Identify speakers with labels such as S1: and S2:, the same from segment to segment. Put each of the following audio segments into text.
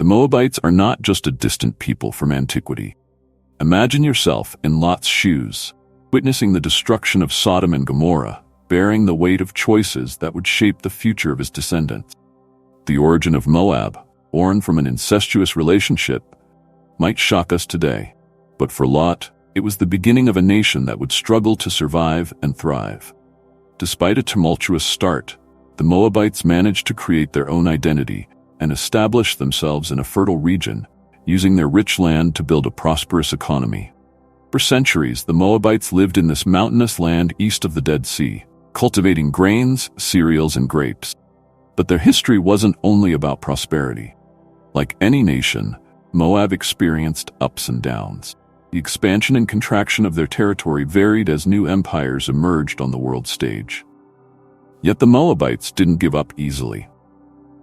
S1: The Moabites are not just a distant people from antiquity. Imagine yourself in Lot's shoes, witnessing the destruction of Sodom and Gomorrah, bearing the weight of choices that would shape the future of his descendants. The origin of Moab, born from an incestuous relationship, might shock us today, but for Lot, it was the beginning of a nation that would struggle to survive and thrive. Despite a tumultuous start, the Moabites managed to create their own identity and establish themselves in a fertile region, using their rich land to build a prosperous economy. For centuries, the Moabites lived in this mountainous land east of the Dead Sea, cultivating grains, cereals, and grapes. But their history wasn't only about prosperity. Like any nation, Moab experienced ups and downs. The expansion and contraction of their territory varied as new empires emerged on the world stage. Yet the Moabites didn't give up easily.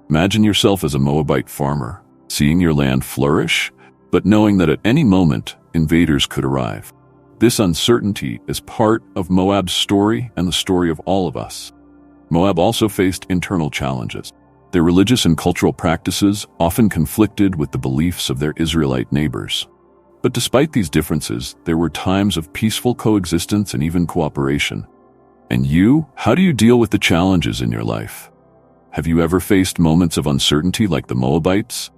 S1: Imagine yourself as a Moabite farmer, seeing your land flourish, but knowing that at any moment, invaders could arrive. This uncertainty is part of Moab's story and the story of all of us. Moab also faced internal challenges. Their religious and cultural practices often conflicted with the beliefs of their Israelite neighbors. But despite these differences, there were times of peaceful coexistence and even cooperation. And you, how do you deal with the challenges in your life? Have you ever faced moments of uncertainty like the Moabites?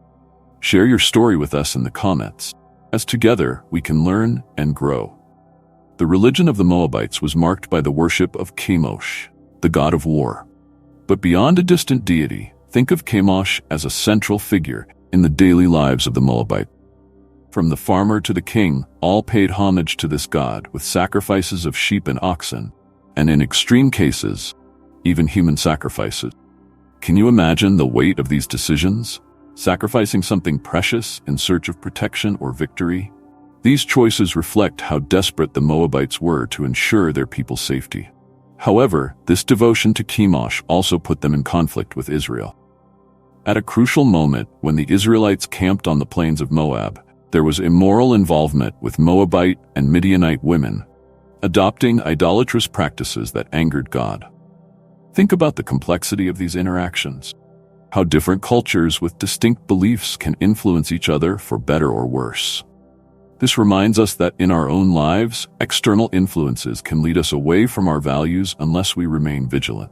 S1: Share your story with us in the comments, as together we can learn and grow. The religion of the Moabites was marked by the worship of Chemosh, the god of war. But beyond a distant deity, think of Chemosh as a central figure in the daily lives of the Moabite. From the farmer to the king, all paid homage to this god with sacrifices of sheep and oxen, and in extreme cases, even human sacrifices. Can you imagine the weight of these decisions? Sacrificing something precious in search of protection or victory? These choices reflect how desperate the Moabites were to ensure their people's safety. However, this devotion to Chemosh also put them in conflict with Israel. At a crucial moment, when the Israelites camped on the plains of Moab, there was immoral involvement with Moabite and Midianite women, adopting idolatrous practices that angered God. Think about the complexity of these interactions. How different cultures with distinct beliefs can influence each other for better or worse. This reminds us that in our own lives, external influences can lead us away from our values unless we remain vigilant.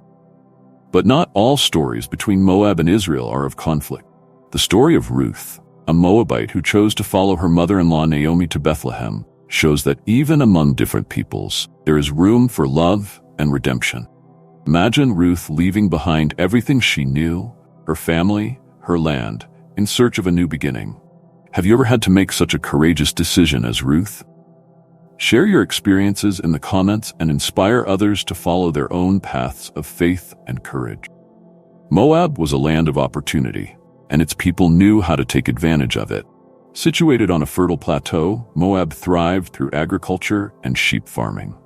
S1: But not all stories between Moab and Israel are of conflict. The story of Ruth, a Moabite who chose to follow her mother-in-law Naomi to Bethlehem, shows that even among different peoples, there is room for love and redemption. Imagine Ruth leaving behind everything she knew, her family, her land, in search of a new beginning. Have you ever had to make such a courageous decision as Ruth? Share your experiences in the comments and inspire others to follow their own paths of faith and courage. Moab was a land of opportunity, and its people knew how to take advantage of it. Situated on a fertile plateau, Moab thrived through agriculture and sheep farming.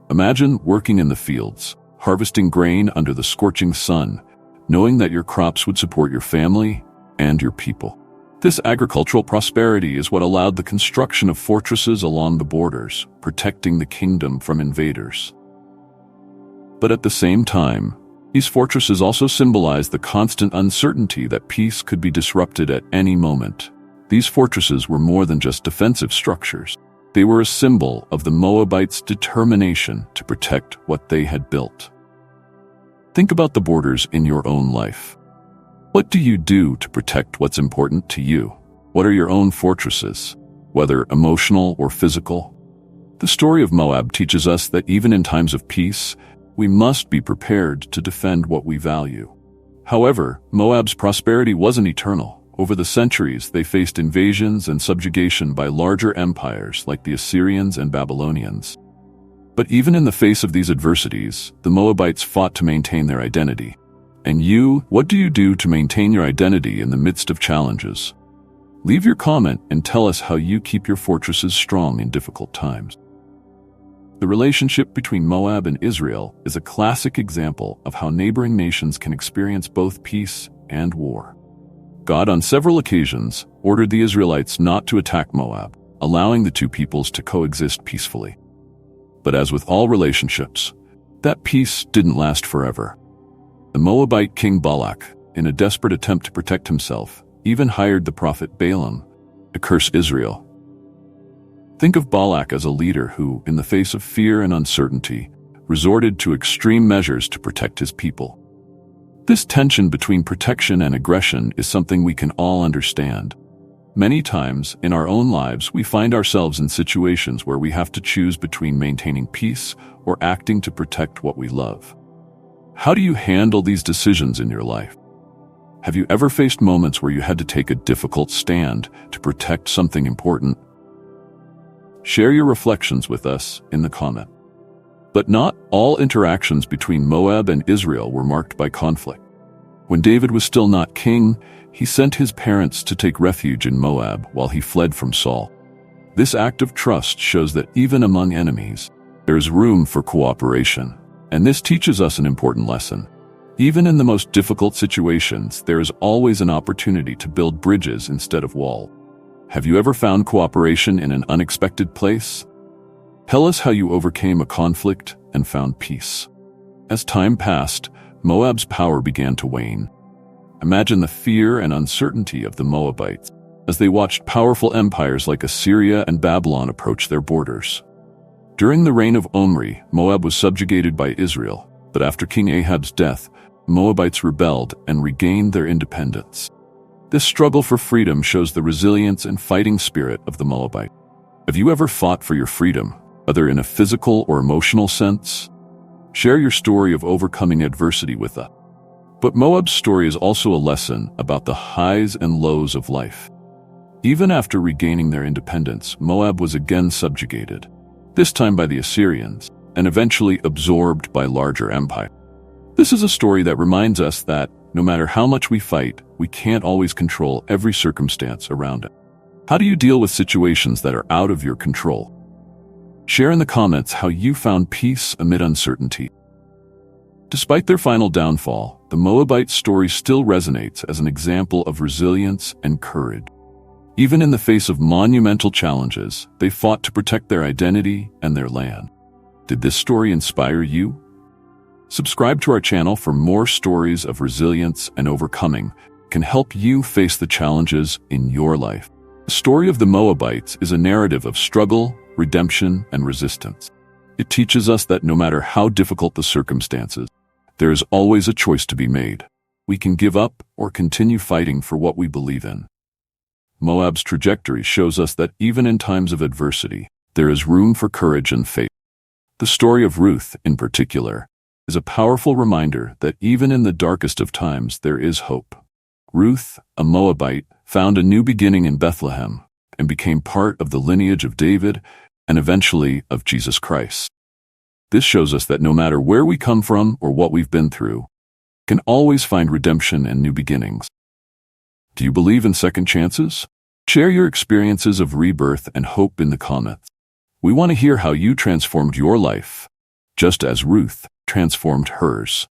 S1: Imagine working in the fields, harvesting grain under the scorching sun, knowing that your crops would support your family and your people. This agricultural prosperity is what allowed the construction of fortresses along the borders, protecting the kingdom from invaders. But at the same time, these fortresses also symbolized the constant uncertainty that peace could be disrupted at any moment. These fortresses were more than just defensive structures. They were a symbol of the Moabites' determination to protect what they had built. Think about the borders in your own life. What do you do to protect what's important to you? What are your own fortresses, whether emotional or physical? The story of Moab teaches us that even in times of peace, we must be prepared to defend what we value. However, Moab's prosperity wasn't eternal. Over the centuries, they faced invasions and subjugation by larger empires like the Assyrians and Babylonians. But even in the face of these adversities, the Moabites fought to maintain their identity. And you, what do you do to maintain your identity in the midst of challenges? Leave your comment and tell us how you keep your fortresses strong in difficult times. The relationship between Moab and Israel is a classic example of how neighboring nations can experience both peace and war. God on several occasions ordered the Israelites not to attack Moab, allowing the two peoples to coexist peacefully. But as with all relationships, that peace didn't last forever. The Moabite king Balak, in a desperate attempt to protect himself, even hired the prophet Balaam to curse Israel. Think of Balak as a leader who, in the face of fear and uncertainty, resorted to extreme measures to protect his people. This tension between protection and aggression is something we can all understand. Many times, in our own lives, we find ourselves in situations where we have to choose between maintaining peace or acting to protect what we love. How do you handle these decisions in your life? Have you ever faced moments where you had to take a difficult stand to protect something important? Share your reflections with us in the comment. But not all interactions between Moab and Israel were marked by conflict. When David was still not king, he sent his parents to take refuge in Moab while he fled from Saul. This act of trust shows that even among enemies, there is room for cooperation, and this teaches us an important lesson. Even in the most difficult situations, there is always an opportunity to build bridges instead of walls. Have you ever found cooperation in an unexpected place? Tell us how you overcame a conflict and found peace. As time passed, Moab's power began to wane. Imagine the fear and uncertainty of the Moabites as they watched powerful empires like Assyria and Babylon approach their borders. During the reign of Omri, Moab was subjugated by Israel, but after King Ahab's death, Moabites rebelled and regained their independence. This struggle for freedom shows the resilience and fighting spirit of the Moabites. Have you ever fought for your freedom, whether in a physical or emotional sense? Share your story of overcoming adversity with us. But Moab's story is also a lesson about the highs and lows of life. Even after regaining their independence, Moab was again subjugated, this time by the Assyrians, and eventually absorbed by larger empires. This is a story that reminds us that, no matter how much we fight, we can't always control every circumstance around us. How do you deal with situations that are out of your control? Share in the comments how you found peace amid uncertainty. Despite their final downfall, the Moabite story still resonates as an example of resilience and courage. Even in the face of monumental challenges, they fought to protect their identity and their land. Did this story inspire you? Subscribe to our channel for more stories of resilience and overcoming can help you face the challenges in your life. The story of the Moabites is a narrative of struggle, redemption, and resistance. It teaches us that no matter how difficult the circumstances, there is always a choice to be made. We can give up or continue fighting for what we believe in. Moab's trajectory shows us that even in times of adversity, there is room for courage and faith. The story of Ruth, in particular, is a powerful reminder that even in the darkest of times, there is hope. Ruth, a Moabite, found a new beginning in Bethlehem and became part of the lineage of David and eventually of Jesus Christ. This shows us that no matter where we come from or what we've been through, we can always find redemption and new beginnings. Do you believe in second chances? Share your experiences of rebirth and hope in the comments. We want to hear how you transformed your life, just as Ruth transformed hers.